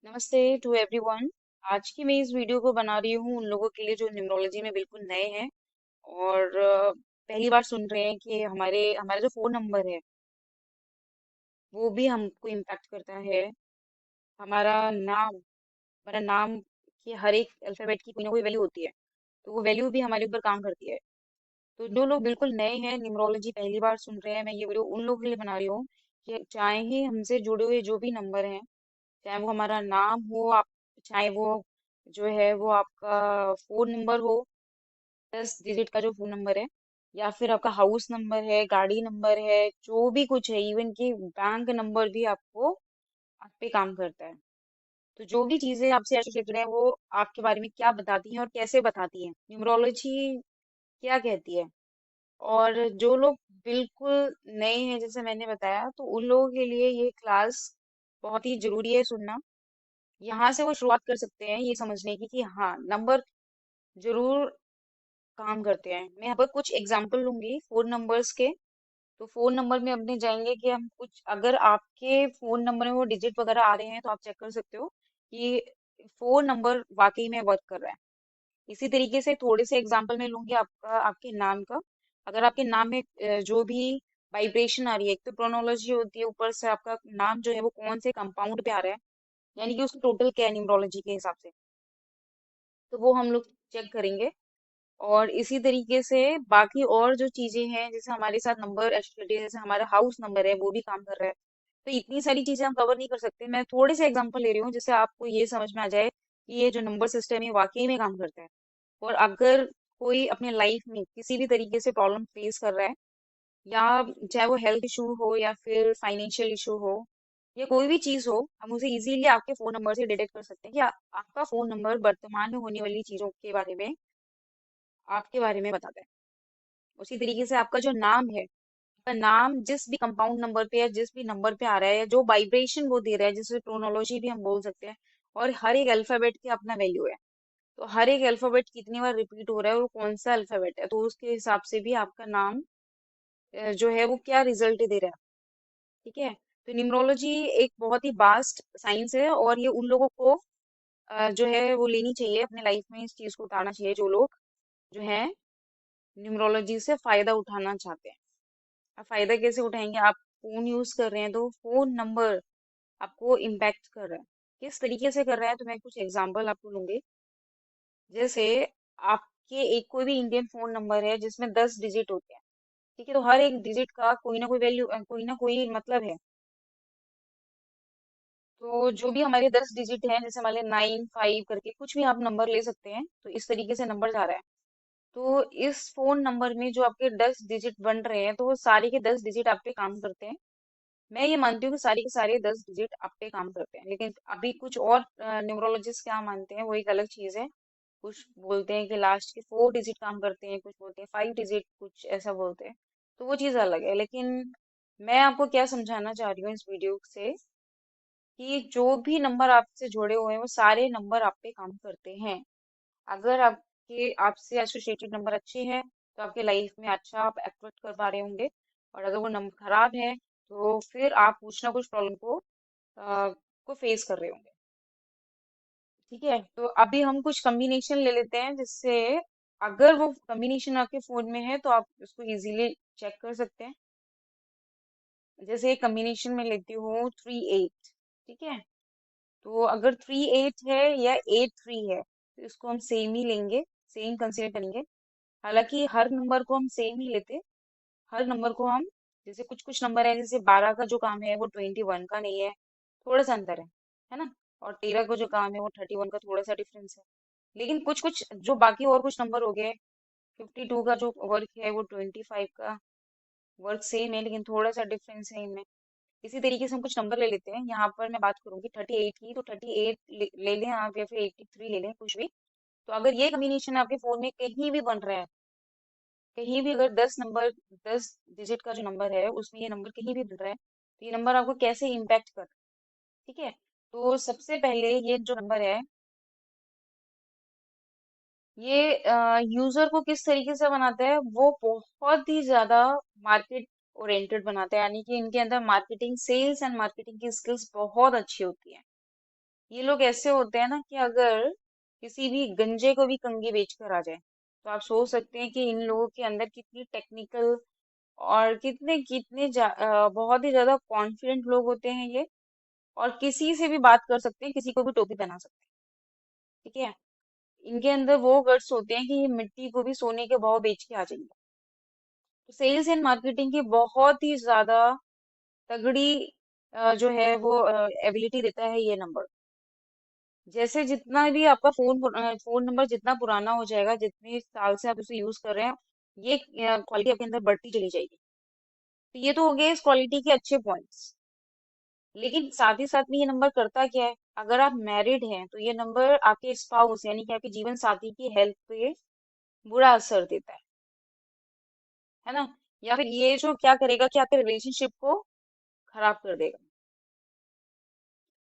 नमस्ते to everyone. आज की मैं इस वीडियो को बना रही हूँ उन लोगों के लिए जो न्यूमरोलॉजी में बिल्कुल नए हैं और पहली बार सुन रहे हैं कि हमारे हमारा जो फोन नंबर है वो भी हमको इम्पैक्ट करता है। हमारा नाम हमारा नाम की हर एक अल्फाबेट की कोई ना कोई वैल्यू होती है, तो वो वैल्यू भी हमारे ऊपर काम करती है। तो जो लोग बिल्कुल नए हैं, न्यूमरोलॉजी पहली बार सुन रहे हैं, मैं ये वीडियो उन लोगों के लिए बना रही हूँ कि चाहे ही हमसे जुड़े हुए जो भी नंबर हैं, चाहे वो हमारा नाम हो, आप चाहे वो जो है वो आपका फोन नंबर हो, 10 डिजिट का जो फोन नंबर है, या फिर आपका हाउस नंबर है, गाड़ी नंबर है, जो भी कुछ है, इवन कि बैंक नंबर भी आपको आप पे काम करता है। तो जो भी चीजें आपसे एसोसिएटेड है वो आपके बारे में क्या बताती हैं और कैसे बताती हैं, न्यूमरोलॉजी क्या कहती है। और जो लोग बिल्कुल नए हैं, जैसे मैंने बताया, तो उन लोगों के लिए ये क्लास बहुत ही जरूरी है सुनना। यहाँ से वो शुरुआत कर सकते हैं ये समझने की कि हाँ, नंबर जरूर काम करते हैं। मैं यहाँ पर कुछ एग्जांपल लूंगी फोन नंबर्स के। तो फोन नंबर में अपने जाएंगे कि हम कुछ, अगर आपके फोन नंबर में वो डिजिट वगैरह आ रहे हैं तो आप चेक कर सकते हो कि फोन नंबर वाकई में वर्क कर रहा है। इसी तरीके से थोड़े से एग्जांपल में लूंगी आपका, आपके नाम का। अगर आपके नाम में जो भी वाइब्रेशन आ रही है, एक तो प्रोनोलॉजी होती है, ऊपर से आपका नाम जो है वो कौन से कंपाउंड पे आ रहा है, यानी कि उसका टोटल क्या है न्यूमरोलॉजी के हिसाब से, तो वो हम लोग चेक करेंगे। और इसी तरीके से बाकी और जो चीजें हैं, जैसे हमारे साथ नंबर एसोसिएटेड है, जैसे हमारा हाउस नंबर है वो भी काम कर रहा है। तो इतनी सारी चीजें हम कवर नहीं कर सकते। मैं थोड़े से एग्जांपल ले रही हूँ जिससे आपको ये समझ में आ जाए कि ये जो नंबर सिस्टम है वाकई में काम करता है। और अगर कोई अपने लाइफ में किसी भी तरीके से प्रॉब्लम फेस कर रहा है, या चाहे वो हेल्थ इशू हो या फिर फाइनेंशियल इशू हो या कोई भी चीज हो, हम उसे इजीली आपके फोन नंबर से डिटेक्ट कर सकते हैं कि आपका फोन नंबर वर्तमान में होने वाली चीजों के बारे में, आपके बारे में बताता है। उसी तरीके से आपका जो नाम है, आपका नाम जिस भी कंपाउंड नंबर पे या जिस भी नंबर पे आ रहा है, या जो वाइब्रेशन वो दे रहा है, जिसे टोनोलॉजी भी हम बोल सकते हैं। और हर एक अल्फाबेट की अपना वैल्यू है। तो हर एक अल्फाबेट कितनी बार रिपीट हो रहा है और कौन सा अल्फाबेट है, तो उसके हिसाब से भी आपका नाम जो है वो क्या रिजल्ट दे रहा है। ठीक है। तो न्यूमरोलॉजी एक बहुत ही वास्ट साइंस है, और ये उन लोगों को जो है वो लेनी चाहिए अपने लाइफ में, इस चीज को उतारना चाहिए जो लोग जो है न्यूमरोलॉजी से फायदा उठाना चाहते हैं। आप फायदा कैसे उठाएंगे? आप फोन यूज कर रहे हैं तो फोन नंबर आपको इम्पैक्ट कर रहा है। किस तरीके से कर रहा है, तो मैं कुछ एग्जांपल आपको लूंगी। जैसे आपके एक कोई भी इंडियन फोन नंबर है जिसमें 10 डिजिट होते हैं। ठीक है, तो हर एक डिजिट का कोई ना कोई वैल्यू, कोई ना कोई मतलब है। तो जो भी हमारे 10 डिजिट हैं, जैसे हमारे 9 5 करके कुछ भी आप नंबर ले सकते हैं, तो इस तरीके से नंबर जा रहा है। तो इस फोन नंबर में जो आपके 10 डिजिट बन रहे हैं, तो वो सारे के 10 डिजिट आप पे काम करते हैं। मैं ये मानती हूँ कि सारे के सारे 10 डिजिट आप पे काम करते हैं, लेकिन अभी कुछ और न्यूमरोलॉजिस्ट क्या मानते हैं वो एक अलग चीज है। कुछ बोलते हैं कि लास्ट के 4 डिजिट काम करते हैं, कुछ बोलते हैं 5 डिजिट, कुछ ऐसा बोलते हैं। तो वो चीज अलग है। लेकिन मैं आपको क्या समझाना चाह रही हूँ इस वीडियो से, कि जो भी नंबर आपसे जुड़े हुए हैं वो सारे नंबर आप पे काम करते हैं। अगर आपके आपसे एसोसिएटेड नंबर अच्छे हैं तो आपके लाइफ में अच्छा आप एक्ट कर पा रहे होंगे। और अगर वो नंबर खराब है तो फिर आप कुछ ना कुछ प्रॉब्लम को फेस कर रहे होंगे। ठीक है, तो अभी हम कुछ कॉम्बिनेशन ले लेते हैं जिससे, अगर वो कॉम्बिनेशन आपके फोन में है तो आप उसको इजीली चेक कर सकते हैं। जैसे कॉम्बिनेशन में लेती हूँ 3 8। ठीक है, तो अगर 3 8 है या 8 3 है, तो इसको हम सेम ही लेंगे, सेम कंसीडर करेंगे। हालांकि हर नंबर को हम सेम ही लेते, हर नंबर को हम, जैसे कुछ कुछ नंबर है, जैसे 12 का जो काम है वो 21 का नहीं है, थोड़ा सा अंतर है ना। और 13 का जो काम है वो 31 का थोड़ा सा डिफरेंस है। लेकिन कुछ कुछ जो बाकी और कुछ नंबर हो गए, 52 का जो वर्क है वो 25 का वर्क सेम है, लेकिन थोड़ा सा डिफरेंस है इनमें। इसी तरीके से हम कुछ नंबर ले लेते हैं। यहाँ पर मैं बात करूंगी 38 की, तो 38 ले लें आप, या फिर 83 ले लें, कुछ भी। तो अगर ये कॉम्बिनेशन आपके फोन में कहीं भी बन रहा है, कहीं भी अगर 10 डिजिट का जो नंबर है उसमें ये नंबर कहीं भी बन रहा है, तो ये नंबर आपको कैसे इम्पैक्ट कर रहा है? ठीक है, तो सबसे पहले ये जो नंबर है, ये यूजर को किस तरीके से बनाता है, वो बहुत ही ज्यादा मार्केट ओरिएंटेड बनाता है, यानी कि इनके अंदर मार्केटिंग, सेल्स एंड मार्केटिंग की स्किल्स बहुत अच्छी होती है। ये लोग ऐसे होते हैं ना कि अगर किसी भी गंजे को भी कंघी बेच कर आ जाए, तो आप सोच सकते हैं कि इन लोगों के अंदर कितनी टेक्निकल और कितने कितने बहुत ही ज्यादा कॉन्फिडेंट लोग होते हैं ये। और किसी से भी बात कर सकते हैं, किसी को भी टोपी पहना सकते हैं। ठीक है। इनके अंदर वो गट्स होते हैं कि ये मिट्टी को भी सोने के भाव बेच के आ जाएंगे। तो सेल्स एंड मार्केटिंग की बहुत ही ज्यादा तगड़ी जो है वो एबिलिटी देता है ये नंबर। जैसे जितना भी आपका फोन नंबर जितना पुराना हो जाएगा, जितने साल से आप उसे यूज कर रहे हैं, ये क्वालिटी आपके अंदर बढ़ती चली जाएगी। तो ये तो हो गए इस क्वालिटी के अच्छे पॉइंट्स। लेकिन साथ ही साथ में ये नंबर करता क्या है? अगर आप मैरिड हैं तो ये नंबर आपके स्पाउस यानी कि आपके जीवन साथी की हेल्थ पे बुरा असर देता है ना? या फिर ये जो क्या करेगा कि आपके रिलेशनशिप को खराब कर देगा।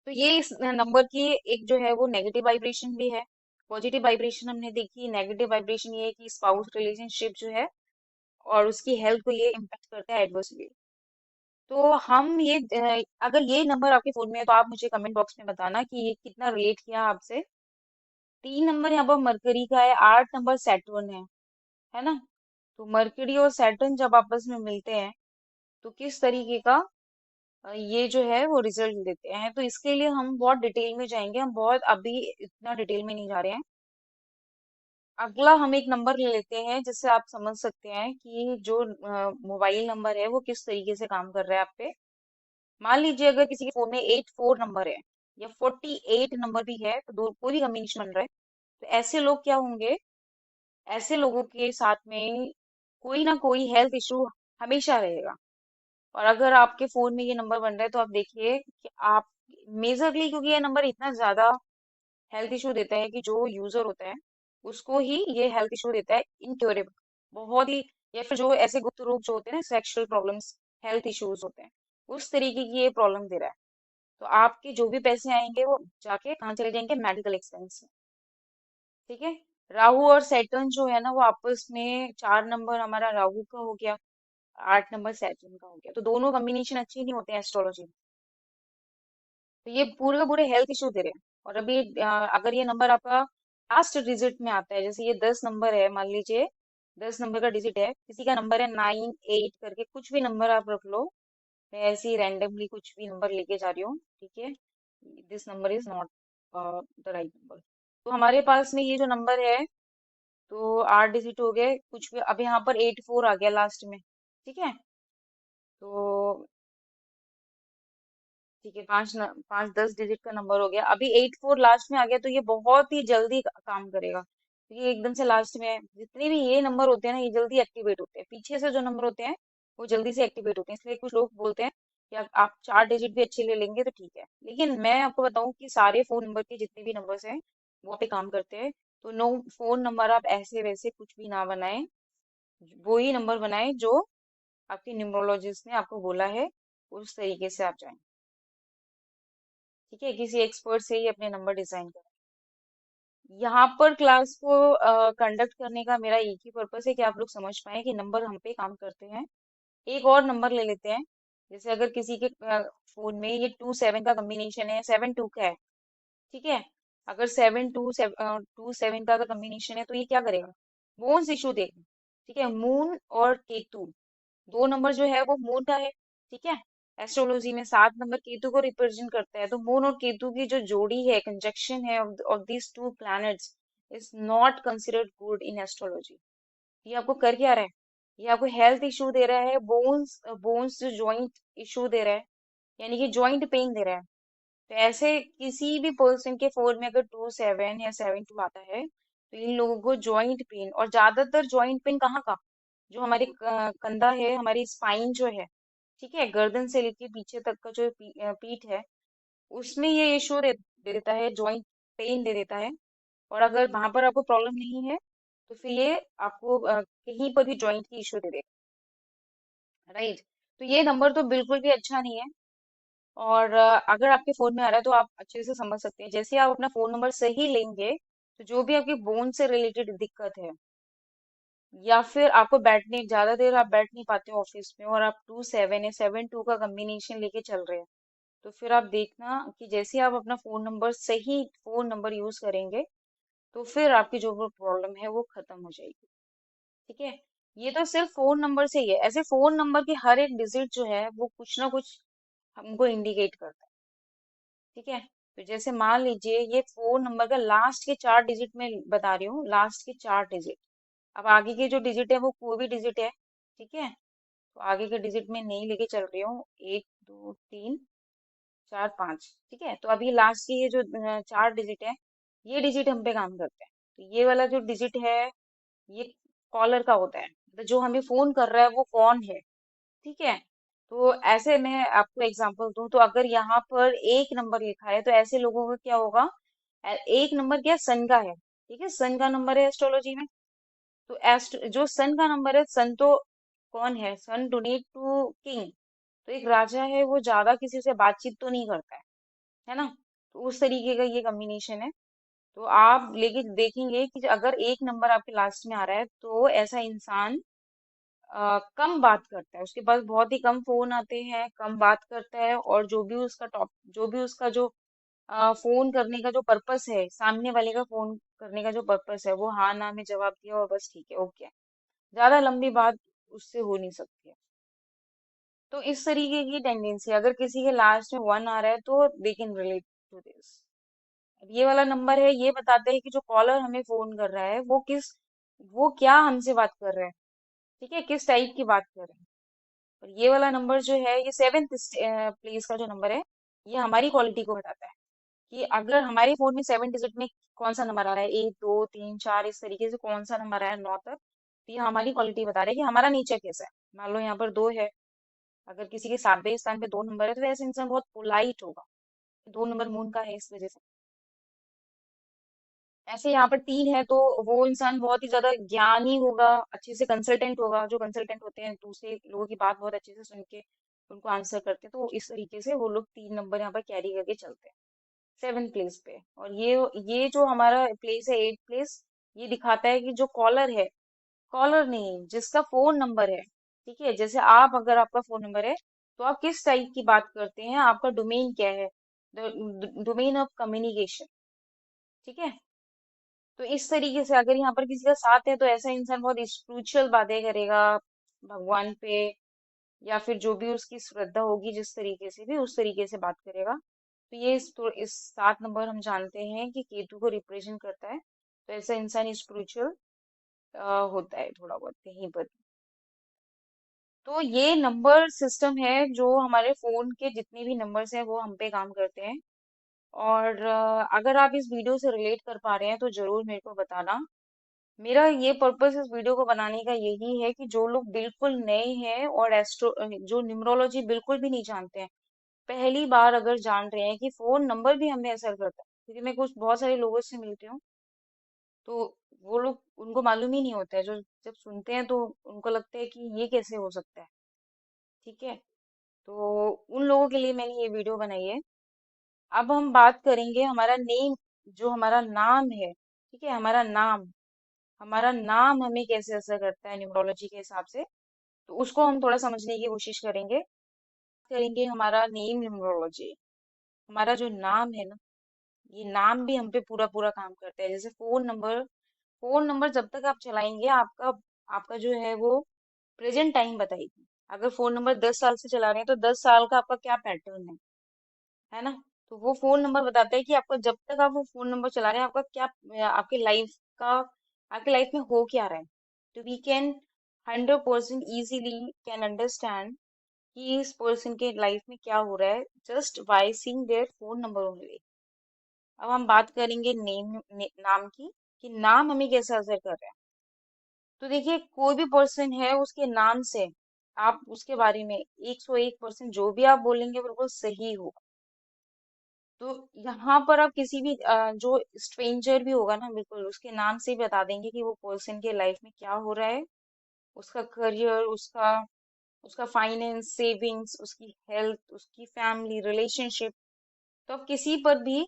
तो ये इस नंबर की एक जो है वो नेगेटिव वाइब्रेशन भी है। पॉजिटिव वाइब्रेशन हमने देखी, नेगेटिव वाइब्रेशन ये है कि स्पाउस रिलेशनशिप जो है और उसकी हेल्थ को ये इम्पेक्ट करता है एडवर्सली। तो हम ये अगर ये नंबर आपके फोन में है तो आप मुझे कमेंट बॉक्स में बताना कि ये कितना रिलेट किया आपसे। 3 नंबर यहाँ पर मरकरी का है, 8 नंबर सैटर्न है ना? तो मरकरी और सैटर्न जब आपस में मिलते हैं तो किस तरीके का ये जो है वो रिजल्ट देते हैं, तो इसके लिए हम बहुत डिटेल में जाएंगे। हम बहुत अभी इतना डिटेल में नहीं जा रहे हैं। अगला हम एक नंबर ले लेते हैं जिससे आप समझ सकते हैं कि जो मोबाइल नंबर है वो किस तरीके से काम कर रहा है आप पे। मान लीजिए अगर किसी के फोन में 84 नंबर है या 48 नंबर भी है, तो दो कोई भी कॉम्बिनेशन बन रहा है, तो ऐसे लोग क्या होंगे? ऐसे लोगों के साथ में कोई ना कोई हेल्थ इशू हमेशा रहेगा। और अगर आपके फोन में ये नंबर बन रहा है तो आप देखिए कि आप मेजरली, क्योंकि ये नंबर इतना ज्यादा हेल्थ इशू देता है कि जो यूजर होता है उसको ही ये हेल्थ इशू देता है इनक्योरेबल, बहुत ही। या फिर जो ऐसे गुप्त रोग जो होते हैं ना, सेक्सुअल प्रॉब्लम्स, हेल्थ इश्यूज होते हैं, उस तरीके की ये प्रॉब्लम दे रहा है। तो आपके जो भी पैसे आएंगे वो जाके कहाँ चले जाएंगे? मेडिकल एक्सपेंस में। ठीक है। राहु और सैटर्न जो है ना वो आपस में, 4 नंबर हमारा राहु का हो गया, 8 नंबर सैटर्न का हो गया, तो दोनों कॉम्बिनेशन अच्छे नहीं होते हैं एस्ट्रोलॉजी में। तो ये पूरे का पूरे हेल्थ इशू दे रहे हैं। और अभी अगर ये नंबर आपका लास्ट डिजिट में आता है, जैसे ये 10 नंबर है, मान लीजिए 10 नंबर का डिजिट है, किसी का नंबर है 9, 8 करके, कुछ भी नंबर आप रख लो। मैं ऐसे ही रैंडमली कुछ भी नंबर लेके जा रही हूँ। ठीक है। This number is not the right number. तो हमारे पास में ये जो नंबर है, तो 8 डिजिट हो गए, कुछ भी। अब यहाँ पर 84 आ गया लास्ट में। ठीक है। तो ठीक है, 5 10 डिजिट का नंबर हो गया, अभी 84 लास्ट में आ गया, तो ये बहुत ही जल्दी काम करेगा क्योंकि ये एकदम से लास्ट में है। जितने भी ये नंबर होते हैं ना, ये जल्दी एक्टिवेट होते हैं। पीछे से जो नंबर होते हैं वो जल्दी से एक्टिवेट होते हैं, इसलिए कुछ लोग बोलते हैं कि आप 4 डिजिट भी अच्छे ले लेंगे तो ठीक है। लेकिन मैं आपको बताऊं कि सारे फोन नंबर के जितने भी नंबर्स हैं वो पे काम करते हैं। तो नो, फोन नंबर आप ऐसे वैसे कुछ भी ना बनाएं, वो ही नंबर बनाएं जो आपकी न्यूमरोलॉजिस्ट ने आपको बोला है, उस तरीके से आप जाएं। ठीक है। किसी एक्सपर्ट से ही अपने नंबर डिजाइन करें। यहाँ पर क्लास को कंडक्ट करने का मेरा एक ही पर्पस है कि आप लोग समझ पाए कि नंबर हम पे काम करते हैं। एक और नंबर ले लेते हैं। जैसे अगर किसी के फोन में ये 2 7 का कॉम्बिनेशन है, 7 2 का है। ठीक है। अगर 7 2 7 का कॉम्बिनेशन है तो ये क्या करेगा? बोन्स इशू देगा। ठीक है। मून और केतु, दो नंबर जो है वो मून का है। ठीक है। एस्ट्रोलॉजी में 7 नंबर केतु को रिप्रेजेंट करता है, तो मून और केतु की जो जोड़ी है, कंजक्शन है of these two planets, is not considered good in astrology. ये आपको कर क्या रहा है? ये आपको हेल्थ इशू दे रहा है, बोन्स बोन्स जो जॉइंट इशू दे रहा है, यानी कि जॉइंट पेन दे रहा है। तो ऐसे किसी भी पर्सन के फोन में अगर 2 7 या 7 2 आता है, तो इन लोगों को जॉइंट पेन, और ज्यादातर जॉइंट पेन कहाँ का? जो हमारी कंधा है, हमारी स्पाइन जो है, ठीक है, गर्दन से लेके पीछे तक का जो पीठ है, उसमें ये इशू दे देता है, जॉइंट पेन दे देता है। और अगर वहां पर आपको प्रॉब्लम नहीं है तो फिर ये आपको कहीं पर भी जॉइंट की इशू दे देगा। राइट। तो ये नंबर तो बिल्कुल भी अच्छा नहीं है। और अगर आपके फोन में आ रहा है तो आप अच्छे से समझ सकते हैं, जैसे आप अपना फोन नंबर सही लेंगे तो जो भी आपकी बोन से रिलेटेड दिक्कत है, या फिर आपको बैठने, ज्यादा देर आप बैठ नहीं पाते हो ऑफिस में और आप 2 7 या 7 2 का कॉम्बिनेशन लेके चल रहे हैं, तो फिर आप देखना कि जैसे आप अपना फोन नंबर सही फोन नंबर यूज करेंगे, तो फिर आपकी जो वो प्रॉब्लम है वो खत्म हो जाएगी। ठीक है। ये तो सिर्फ फोन नंबर से ही है, ऐसे फोन नंबर के हर एक डिजिट जो है वो कुछ ना कुछ हमको इंडिकेट करता है। ठीक है। तो जैसे मान लीजिए ये फोन नंबर का लास्ट के 4 डिजिट में बता रही हूँ, लास्ट के 4 डिजिट। अब आगे के जो डिजिट है वो कोई भी डिजिट है। ठीक है। तो आगे के डिजिट में नहीं लेके चल रही हूँ, 1 2 3 4 5। ठीक है। तो अभी लास्ट की ये जो 4 डिजिट है, ये डिजिट हम पे काम करते हैं। तो ये वाला जो डिजिट है ये कॉलर का होता है, मतलब जो हमें फोन कर रहा है वो कौन है। ठीक है। तो ऐसे मैं आपको एग्जांपल दूं, तो अगर यहाँ पर 1 नंबर लिखा है तो ऐसे लोगों का क्या होगा। 1 नंबर क्या, सन का है। ठीक है, सन का नंबर है एस्ट्रोलॉजी में। तो जो सन का नंबर है, सन तो कौन है, सन डोनेट टू किंग। तो एक राजा है वो ज्यादा किसी से बातचीत तो नहीं करता है ना। तो उस तरीके का ये कॉम्बिनेशन है। तो आप लेकिन देखेंगे कि अगर 1 नंबर आपके लास्ट में आ रहा है तो ऐसा इंसान कम बात करता है, उसके पास बहुत ही कम फोन आते हैं, कम बात करता है, और जो भी उसका जो फोन करने का जो पर्पस है, सामने वाले का फोन करने का जो पर्पस है, वो हाँ ना में जवाब दिया और बस ठीक है, ओके। ज्यादा लंबी बात उससे हो नहीं सकती है। तो इस तरीके की टेंडेंसी, अगर किसी के लास्ट में 1 आ रहा है तो they can relate to this. अब ये वाला नंबर है, ये बताते हैं कि जो कॉलर हमें फोन कर रहा है वो क्या हमसे बात कर रहा है। ठीक है, किस टाइप की बात कर रहे हैं। और ये वाला नंबर जो है, ये 7th प्लेस का जो नंबर है, ये हमारी क्वालिटी को बताता है कि अगर हमारे फोन में 7 डिजिट में कौन सा नंबर आ रहा है, 1 2 3 4, इस तरीके से कौन सा नंबर आया है 9 तक, तो ये हमारी क्वालिटी बता रहा है कि हमारा नेचर कैसा है। मान लो यहाँ पर 2 है, अगर किसी के 7वें स्थान पे 2 नंबर है तो ऐसे इंसान बहुत पोलाइट होगा। 2 नंबर मून का है इस वजह से। ऐसे यहाँ पर 3 है तो वो इंसान बहुत ही ज्यादा ज्ञानी होगा, अच्छे से कंसल्टेंट होगा। जो कंसल्टेंट होते हैं दूसरे लोगों की बात बहुत अच्छे से सुन के उनको आंसर करते हैं, तो इस तरीके से वो लोग 3 नंबर यहाँ पर कैरी करके चलते हैं 7th प्लेस पे। और ये जो हमारा प्लेस है 8th प्लेस, ये दिखाता है कि जो कॉलर है, कॉलर नहीं, जिसका फोन नंबर है। ठीक है, जैसे आप, अगर आपका फोन नंबर है तो आप किस टाइप की बात करते हैं, आपका डोमेन क्या है, डोमेन ऑफ कम्युनिकेशन। ठीक है। तो इस तरीके से अगर यहाँ पर किसी का साथ है तो ऐसा इंसान बहुत स्पिरिचुअल बातें करेगा भगवान पे, या फिर जो भी उसकी श्रद्धा होगी, जिस तरीके से भी उस तरीके से बात करेगा। तो ये इस 7 नंबर हम जानते हैं कि केतु को रिप्रेजेंट करता है। तो ऐसा इंसान स्पिरिचुअल होता है थोड़ा बहुत कहीं पर। तो ये नंबर सिस्टम है जो हमारे फोन के जितने भी नंबर्स हैं वो हम पे काम करते हैं। और अगर आप इस वीडियो से रिलेट कर पा रहे हैं तो जरूर मेरे को बताना। मेरा ये पर्पस इस वीडियो को बनाने का यही है कि जो लोग बिल्कुल नए हैं और एस्ट्रो जो न्यूमरोलॉजी बिल्कुल भी नहीं जानते हैं, पहली बार अगर जान रहे हैं कि फोन नंबर भी हमें असर करता है, क्योंकि मैं कुछ बहुत सारे लोगों से मिलती हूँ, तो वो लोग, उनको मालूम ही नहीं होता है, जो जब सुनते हैं तो उनको लगता है कि ये कैसे हो सकता है। ठीक है। तो उन लोगों के लिए मैंने ये वीडियो बनाई है। अब हम बात करेंगे हमारा नेम, जो हमारा नाम है। ठीक है, हमारा नाम हमें कैसे असर करता है न्यूमरोलॉजी के हिसाब से, तो उसको हम थोड़ा समझने की कोशिश करेंगे हमारा नेम न्यूमरोलॉजी। हमारा जो नाम है ना, ये नाम भी हम पे पूरा पूरा काम करता है। जैसे फोन नंबर जब तक आप चलाएंगे, आपका आपका जो है वो प्रेजेंट टाइम बताएगी। अगर फोन नंबर 10 साल से चला रहे हैं तो 10 साल का आपका क्या पैटर्न है ना। तो वो फोन नंबर बताता है कि आपको, जब तक आप वो फोन नंबर चला रहे हैं, आपका क्या, का आपके लाइफ में हो क्या रहा है। तो we can 100% easily can understand कि इस पर्सन के लाइफ में क्या हो रहा है, just by seeing their phone number only. अब हम बात करेंगे नाम की, कि नाम हमें कैसे असर कर रहा है। तो देखिए, कोई भी पर्सन है, उसके नाम से आप उसके बारे में 101% जो भी आप बोलेंगे बिल्कुल सही होगा। तो यहाँ पर आप किसी भी जो स्ट्रेंजर भी होगा ना, बिल्कुल उसके नाम से ही बता देंगे कि वो पर्सन के लाइफ में क्या हो रहा है, उसका करियर, उसका उसका फाइनेंस, सेविंग्स, उसकी हेल्थ, उसकी फैमिली रिलेशनशिप। तो आप किसी पर भी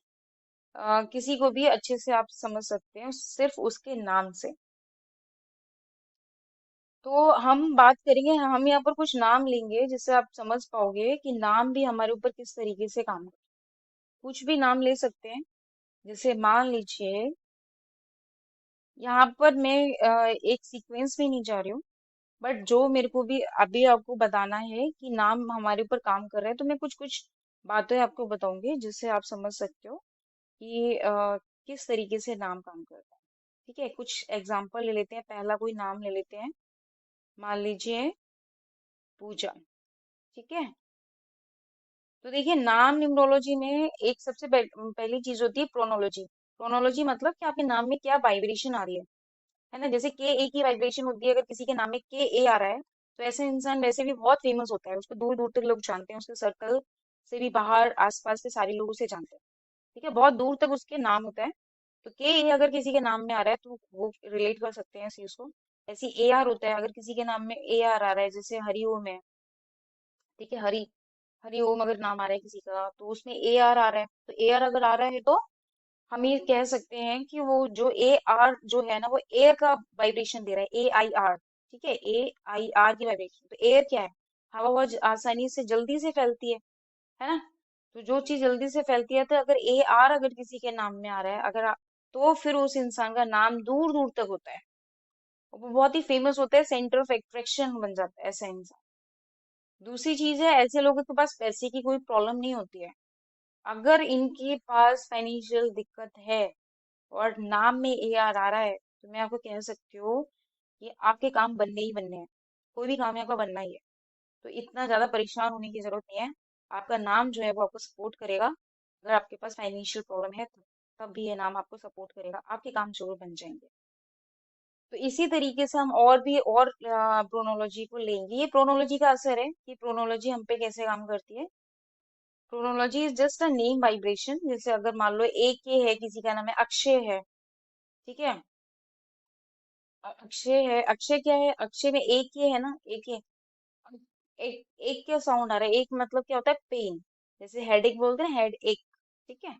किसी को भी अच्छे से आप समझ सकते हैं सिर्फ उसके नाम से। तो हम बात करेंगे, हम यहाँ पर कुछ नाम लेंगे जिससे आप समझ पाओगे कि नाम भी हमारे ऊपर किस तरीके से काम करते हैं। कुछ भी नाम ले सकते हैं। जैसे मान लीजिए, यहाँ पर मैं एक सीक्वेंस में नहीं जा रही हूँ, बट जो मेरे को भी अभी आपको बताना है कि नाम हमारे ऊपर काम कर रहे हैं, तो मैं कुछ कुछ बातें आपको बताऊंगी जिससे आप समझ सकते हो कि किस तरीके से नाम काम करता है। ठीक है, कुछ एग्जाम्पल ले लेते हैं। पहला कोई नाम ले लेते हैं, मान लीजिए पूजा। ठीक है, तो देखिए नाम न्यूमरोलॉजी में एक सबसे पहली चीज होती है प्रोनोलॉजी। प्रोनोलॉजी मतलब कि आपके नाम में क्या वाइब्रेशन आ रही है ना। जैसे के ए की वाइब्रेशन होती है, अगर किसी के नाम में के ए आ रहा है तो ऐसे इंसान वैसे भी बहुत फेमस होता है, उसको दूर दूर तक लोग जानते हैं, उसके सर्कल से भी बाहर आसपास के सारे लोग उसे जानते हैं। ठीक है, बहुत दूर तक उसके नाम होता है। तो के ए अगर किसी के नाम में आ रहा है तो वो रिलेट कर सकते हैं इस चीज को। ऐसे ए आर होता है, अगर किसी के नाम में ए आर आ रहा है, जैसे हरिओम है। ठीक है, हरि ओम अगर नाम आ रहा है किसी का तो उसमें ए आर आ रहा है, तो ए आर अगर आ रहा है तो हम ये कह सकते हैं कि वो जो ए आर जो है ना, वो एयर का वाइब्रेशन दे रहा है, ए आई आर। ठीक है, ए आई आर की वाइब्रेशन। तो एयर क्या है? हवा बहुत आसानी से जल्दी से फैलती है ना। तो जो चीज जल्दी से फैलती है, तो अगर ए आर अगर किसी के नाम में आ रहा है, तो फिर उस इंसान का नाम दूर दूर तक होता है, वो बहुत ही फेमस होता है, सेंटर ऑफ एट्रैक्शन बन जाता है ऐसा इंसान। दूसरी चीज है, ऐसे लोगों के पास पैसे की कोई प्रॉब्लम नहीं होती है। अगर इनके पास फाइनेंशियल दिक्कत है और नाम में ए आर आ रहा है, तो मैं आपको कह सकती हूँ कि आपके काम बनने ही बनने हैं। कोई भी काम है आपका बनना ही है। तो इतना ज्यादा परेशान होने की जरूरत नहीं है। आपका नाम जो है वो आपको सपोर्ट करेगा। अगर आपके पास फाइनेंशियल प्रॉब्लम है तो तब भी ये नाम आपको सपोर्ट करेगा, आपके काम जरूर बन जाएंगे। तो इसी तरीके से हम और भी और प्रोनोलॉजी को लेंगे। ये प्रोनोलॉजी का असर है कि प्रोनोलॉजी हम पे कैसे काम करती है। Phonology is just a name vibration. जैसे अगर मान लो एक के है, किसी का नाम है अक्षय है। ठीक है, अक्षय है। अक्षय क्या है? अक्षय में एक ये है ना, एक ये। एक एक क्या साउंड आ रहा है? एक मतलब क्या होता है? पेन। जैसे हेड एक बोलते हैं, हेड एक। ठीक है,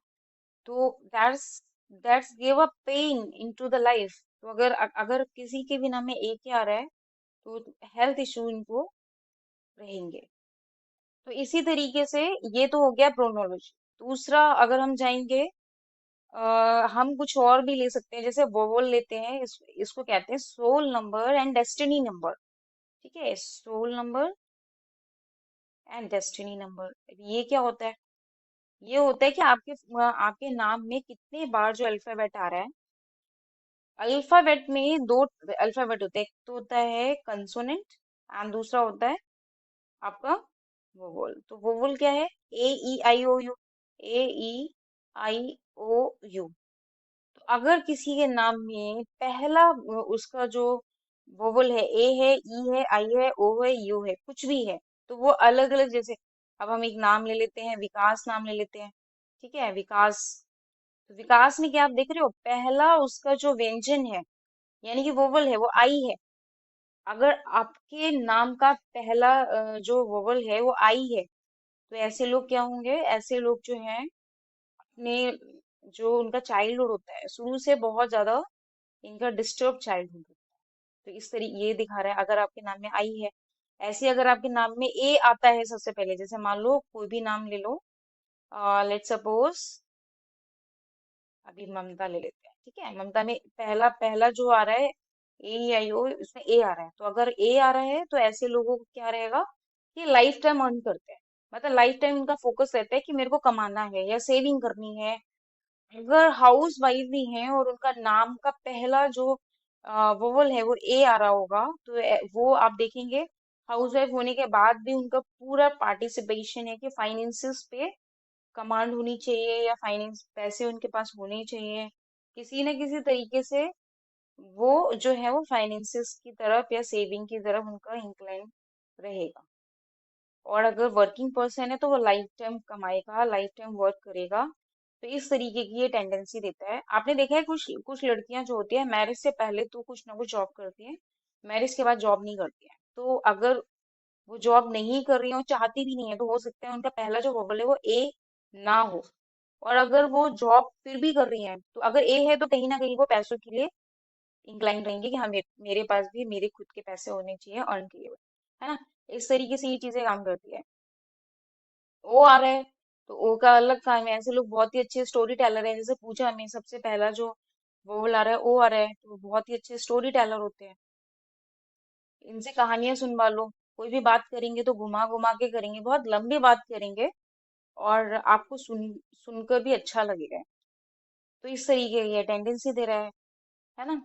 तो that's that's give a pain into the life. तो अगर किसी के भी नाम में एक ही आ रहा है तो हेल्थ इशू इनको रहेंगे। तो इसी तरीके से ये तो हो गया प्रोनोलॉजी। दूसरा अगर हम जाएंगे, हम कुछ और भी ले सकते हैं। जैसे वोवल लेते हैं, इसको कहते हैं soul number and destiny number. ठीक है, soul number and destiny number. ये क्या होता है? ये होता है कि आपके नाम में कितने बार जो अल्फाबेट आ रहा है। अल्फाबेट में दो अल्फाबेट होते हैं, एक तो होता है कंसोनेंट एंड दूसरा होता है आपका वोवल। तो वोवल क्या है? A E I O U. A E I O U. तो अगर किसी के नाम में पहला उसका जो वोवल है, ए है, ई है, आई है, ओ है, यू है, कुछ भी है, तो वो अलग अलग। जैसे अब हम एक नाम ले लेते हैं, विकास नाम ले लेते हैं। ठीक है, विकास। तो विकास में क्या आप देख रहे हो? पहला उसका जो व्यंजन है, यानी कि वोवल है, वो आई है। अगर आपके नाम का पहला जो वोवल है वो आई है, तो ऐसे लोग क्या होंगे? ऐसे लोग जो हैं अपने, जो उनका चाइल्डहुड होता है शुरू से बहुत ज्यादा इनका डिस्टर्ब चाइल्डहुड होता है। तो इस तरीके ये दिखा रहा है अगर आपके नाम में आई है। ऐसे अगर आपके नाम में ए आता है सबसे पहले, जैसे मान लो कोई भी नाम ले लो, लेट सपोज अभी ममता ले लेते हैं। ठीक है, ममता में पहला पहला जो आ रहा है ए आई ओ, उसमें ए आ रहा है। तो अगर ए आ रहा है तो ऐसे लोगों को क्या रहेगा कि लाइफ टाइम अर्न करते हैं। मतलब लाइफ टाइम इनका फोकस रहता है कि मेरे को कमाना है या सेविंग करनी है। अगर हाउस वाइफ भी हैं और उनका नाम का पहला जो वोवल है वो ए आ रहा होगा, तो वो आप देखेंगे हाउस वाइफ होने के बाद भी उनका पूरा पार्टिसिपेशन है कि फाइनेंसिस पे कमांड होनी चाहिए, या फाइनेंस पैसे उनके पास होने चाहिए। किसी न किसी तरीके से वो जो है वो फाइनेंसिस की तरफ या सेविंग की तरफ उनका इंक्लाइन रहेगा। और अगर वर्किंग पर्सन है तो वो लाइफ टाइम कमाएगा, लाइफ टाइम वर्क करेगा। तो इस तरीके की ये टेंडेंसी देता है। आपने देखा है कुछ कुछ लड़कियां जो होती है मैरिज से पहले तो कुछ ना कुछ जॉब करती है, मैरिज के बाद जॉब नहीं करती है। तो अगर वो जॉब नहीं कर रही है और चाहती भी नहीं है, तो हो सकता है उनका पहला जो वोबल है वो ए ना हो। और अगर वो जॉब फिर भी कर रही है, तो अगर ए है तो कहीं ना कहीं वो पैसों के लिए इंक्लाइन रहेंगे कि हाँ मेरे पास भी मेरे खुद के पैसे होने चाहिए अर्न किए हुए, है ना। इस तरीके से ये चीजें काम करती है। ओ आ रहा है तो ओ का अलग काम है। ऐसे लोग बहुत ही अच्छे स्टोरी टेलर हैं। जैसे पूछा हमें सबसे पहला जो वोवल आ रहा है, ओ आ रहा है, तो बहुत ही अच्छे स्टोरी टेलर होते हैं। इनसे कहानियां सुनवा लो। कोई भी बात करेंगे तो घुमा घुमा के करेंगे, बहुत लंबी बात करेंगे और आपको सुनकर भी अच्छा लगेगा। तो इस तरीके की टेंडेंसी दे रहा है ना।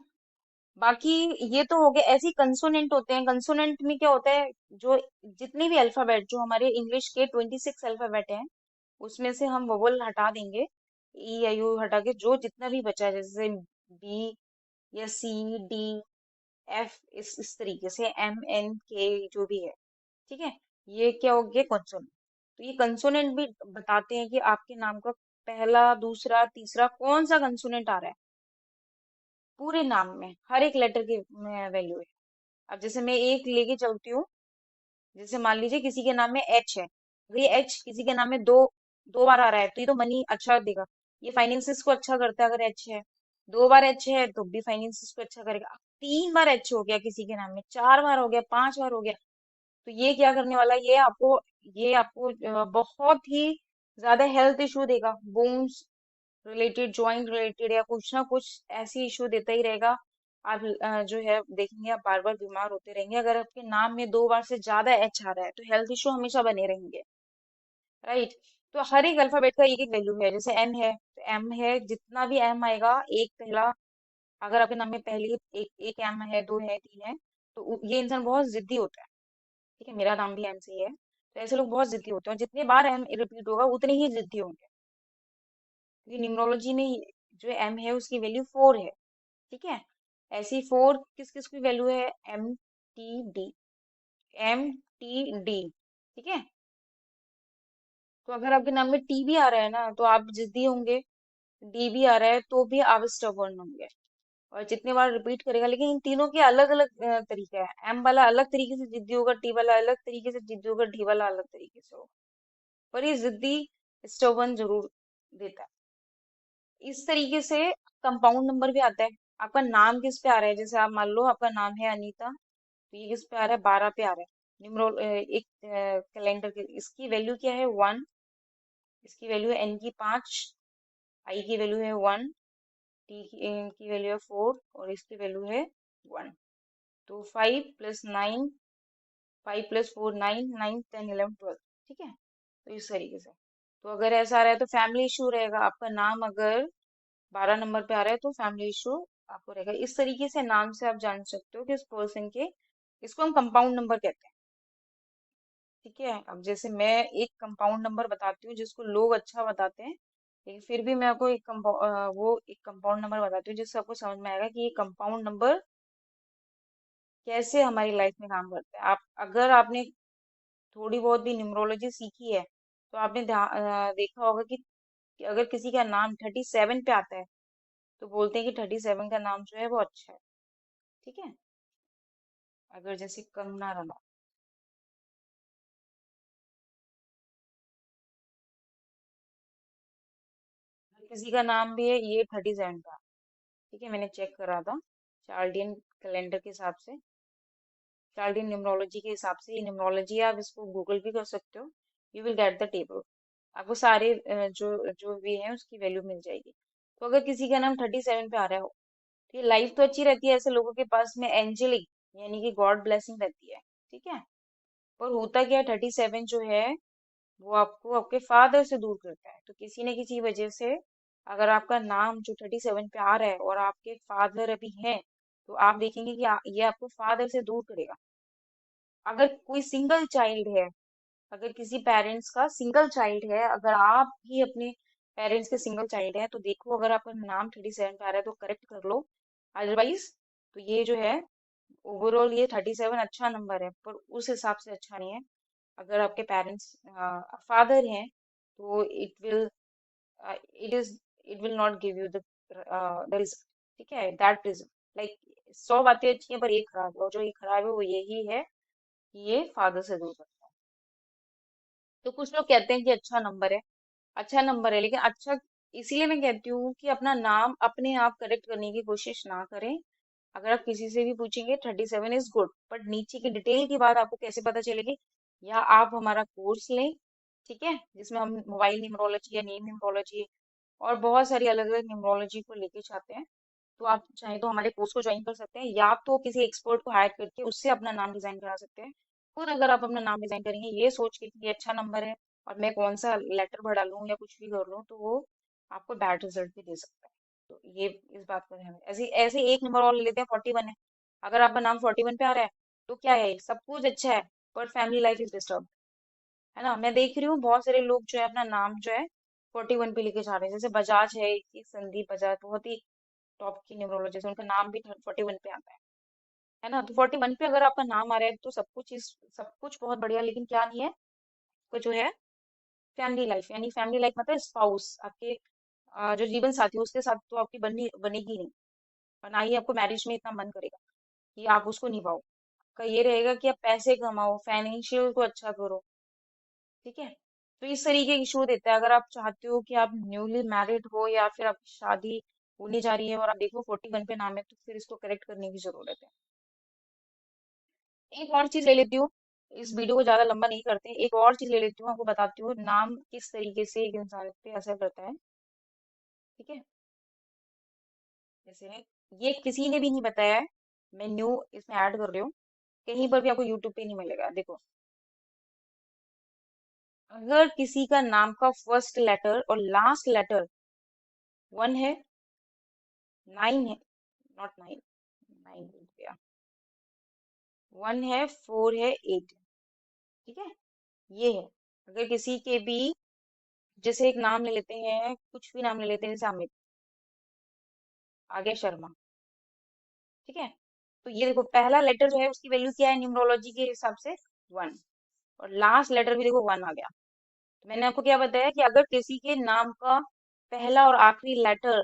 बाकी ये तो हो गया। ऐसे ही कंसोनेंट होते हैं। कंसोनेंट में क्या होता है, जो जितने भी अल्फाबेट जो हमारे इंग्लिश के 26 अल्फाबेट हैं उसमें से हम वोवल हटा देंगे। ई आई यू हटा के जो जितना भी बचा है, जैसे बी या सी, डी, एफ, इस तरीके से एम, एन, के, जो भी है, ठीक है। ये क्या हो गया, कंसोनेंट। तो ये कंसोनेंट भी बताते हैं कि आपके नाम का पहला, दूसरा, तीसरा कौन सा कंसोनेंट आ रहा है। पूरे नाम में हर एक लेटर की वैल्यू है। अब जैसे मैं एक लेके चलती हूँ। जैसे मान लीजिए किसी के नाम में एच है, अगर ये एच किसी के नाम में दो दो बार आ रहा है तो ये तो मनी अच्छा देगा। ये फाइनेंसिस को अच्छा करता है। अगर एच है, दो बार एच है तो भी फाइनेंसिस को अच्छा करेगा। अब तीन बार एच हो गया किसी के नाम में, चार बार हो गया, पांच बार हो गया, तो ये क्या करने वाला है, ये आपको बहुत ही ज्यादा हेल्थ इशू देगा। बोन्स रिलेटेड, ज्वाइंट रिलेटेड, या कुछ ना कुछ ऐसी इशू देता ही रहेगा। आप जो है देखेंगे आप बार बार बीमार होते रहेंगे। अगर आपके नाम में दो बार से ज्यादा एच आ रहा है तो हेल्थ इशू हमेशा बने रहेंगे, राइट। तो हर एक अल्फाबेट का एक एक वैल्यू है। जैसे एम है तो एम है, जितना भी एम आएगा एक पहला, अगर आपके नाम में पहली एक एक एम है, दो है, तीन है, तो ये इंसान बहुत जिद्दी होता है। ठीक है, मेरा नाम भी एम से ही है। तो ऐसे लोग बहुत जिद्दी होते हैं, जितने बार एम रिपीट होगा उतने ही जिद्दी होंगे। क्योंकि न्यूमरोलॉजी में जो एम है उसकी वैल्यू फोर है। ठीक है। ऐसी फोर किस किस की वैल्यू है, M, T, D, M, T, D. ठीक है। तो अगर आपके नाम में टी भी आ रहा है ना तो आप जिद्दी होंगे, डी भी आ रहा है तो भी आप स्टबर्न होंगे। और जितने बार रिपीट करेगा, लेकिन इन तीनों के अलग अलग तरीका है। एम वाला अलग तरीके से जिद्दी होगा, टी वाला अलग तरीके से जिद्दी होगा, डी वाला अलग तरीके से होगा। पर ये जिद्दी स्टबर्न जरूर देता है। इस तरीके से कंपाउंड नंबर भी आता है। आपका नाम किस पे आ रहा है, जैसे आप मान लो आपका नाम है अनीता, तो ये किस पे आ रहा है, 12 पे आ रहा है। एक कैलेंडर के इसकी वैल्यू क्या है, वन। इसकी वैल्यू है एन की पांच, आई की वैल्यू है वन, टी की वैल्यू है फोर, और इसकी वैल्यू है वन। तो five plus nine, five plus four nine, nine, ten, eleven, twelve. ठीक है। तो इस तरीके से, तो अगर ऐसा आ रहा है तो फैमिली इशू रहेगा। आपका नाम अगर 12 नंबर पे आ रहा है तो फैमिली इशू आपको रहेगा। इस तरीके से नाम से आप जान सकते हो कि उस पर्सन के, इसको हम कंपाउंड नंबर कहते हैं। ठीक है। अब जैसे मैं एक कंपाउंड नंबर बताती हूँ जिसको लोग अच्छा बताते हैं, लेकिन फिर भी मैं आपको वो एक कंपाउंड नंबर बताती हूँ जिससे आपको समझ में आएगा कि ये कंपाउंड नंबर कैसे हमारी लाइफ में काम करता है। आप अगर आपने थोड़ी बहुत भी न्यूमरोलॉजी सीखी है तो आपने देखा होगा कि अगर किसी का नाम 37 पे आता है तो बोलते हैं कि 37 का नाम जो है वो अच्छा है। ठीक है। अगर जैसे कंगना रनौत, अगर किसी का नाम भी है ये 37 का, ठीक है, मैंने चेक करा था चार्डियन कैलेंडर के हिसाब से, चार्डियन न्यूमरोलॉजी के हिसाब से। ये न्यूमरोलॉजी है, आप इसको गूगल भी कर सकते हो। You will get the table. आपको सारे जो जो भी है उसकी वैल्यू मिल जाएगी। तो अगर किसी का नाम 37 पे आ रहा हो तो ये लाइफ तो अच्छी रहती है। ऐसे लोगों के पास में एंजेलिक यानी कि गॉड ब्लेसिंग रहती है। ठीक है। पर होता क्या है, 37 जो है वो आपको आपके फादर से दूर करता है। तो किसी न किसी वजह से अगर आपका नाम जो 37 पे आ रहा है और आपके फादर अभी हैं, तो आप देखेंगे कि ये आपको फादर से दूर करेगा। अगर कोई सिंगल चाइल्ड है, अगर किसी पेरेंट्स का सिंगल चाइल्ड है, अगर आप भी अपने पेरेंट्स के सिंगल चाइल्ड है, तो देखो अगर आपका नाम 37 पे आ रहा है तो करेक्ट कर लो। अदरवाइज तो ये जो है ओवरऑल ये 37 अच्छा नंबर है, पर उस हिसाब से अच्छा नहीं है। अगर आपके पेरेंट्स फादर हैं तो it is it will not give you the result. ठीक है, दैट इज लाइक 100 बातें अच्छी हैं पर एक खराब है, और जो एक खराब है वो यही है कि ये फादर से दूर करता है। तो कुछ लोग कहते हैं कि अच्छा नंबर है, अच्छा नंबर है, लेकिन अच्छा इसीलिए मैं कहती हूँ कि अपना नाम अपने आप करेक्ट करने की कोशिश ना करें। अगर आप किसी से भी पूछेंगे 37 इज गुड, बट नीचे की डिटेल की बात आपको कैसे पता चलेगी? या आप हमारा कोर्स लें, ठीक है, जिसमें हम मोबाइल न्यूमरोलॉजी या नेम न्यूमरोलॉजी और बहुत सारी अलग अलग न्यूमरोलॉजी को लेके चाहते हैं, तो आप चाहें तो हमारे कोर्स को ज्वाइन कर सकते हैं, या तो किसी एक्सपर्ट को हायर करके उससे अपना नाम डिजाइन करा सकते हैं। खुद अगर आप अपना नाम डिजाइन करेंगे ये सोच के कि ये अच्छा नंबर है और मैं कौन सा लेटर बढ़ा लूं या कुछ भी कर लूं, तो वो आपको बैड रिजल्ट भी दे सकता है। तो ये इस बात का ध्यान रखें। ऐसे ऐसे एक नंबर और ले लेते हैं, 41 है। अगर आपका नाम 41 पे आ रहा है तो क्या है, सब कुछ अच्छा है, पर फैमिली लाइफ इज डिस्टर्ब, है ना। मैं देख रही हूँ बहुत सारे लोग जो है अपना नाम जो है 41 पे लेके जा रहे हैं। जैसे बजाज है कि संदीप बजाज, बहुत ही टॉप की न्यूमरोलॉजिस्ट, उनका नाम भी 41 पे आता है ना। तो 41 पे अगर आपका नाम आ रहा है तो सब कुछ बहुत बढ़िया, लेकिन क्या नहीं है, आपको जो है फैमिली लाइफ, यानी फैमिली लाइफ मतलब स्पाउस, आपके जो जीवन साथी है, उसके साथ तो आपकी बनेगी नहीं, और ना ही आपको मैरिज में इतना मन करेगा कि आप उसको निभाओ। का ये रहेगा कि आप पैसे कमाओ, फाइनेंशियल को अच्छा करो, ठीक है। तो इस तरीके की इशू देता है। अगर आप चाहते हो कि आप न्यूली मैरिड हो या फिर आपकी शादी होने जा रही है और आप देखो 41 पे नाम है, तो फिर इसको करेक्ट करने की जरूरत है। एक और चीज ले लेती हूँ, इस वीडियो को ज्यादा लंबा नहीं करते, एक और चीज ले लेती हूँ, आपको बताती हूँ नाम किस तरीके से एक इंसान पे असर करता है, ठीक है। जैसे ये किसी ने भी नहीं बताया है, मैं न्यू इसमें ऐड कर रही हूँ, कहीं पर भी आपको यूट्यूब पे नहीं मिलेगा। देखो, अगर किसी का नाम का फर्स्ट लेटर और लास्ट लेटर 1 है, 9 है, नॉट 9, 9 गया, 1 है, 4 है, 8, ठीक है, ये है। अगर किसी के भी, जैसे एक नाम ले लेते हैं, कुछ भी नाम ले लेते हैं, जैसे अमित, आगे शर्मा, ठीक है। तो ये देखो, पहला लेटर जो है उसकी वैल्यू क्या है न्यूमरोलॉजी के हिसाब से? 1, और लास्ट लेटर भी देखो 1 आ गया। तो मैंने आपको क्या बताया कि अगर किसी के नाम का पहला और आखिरी लेटर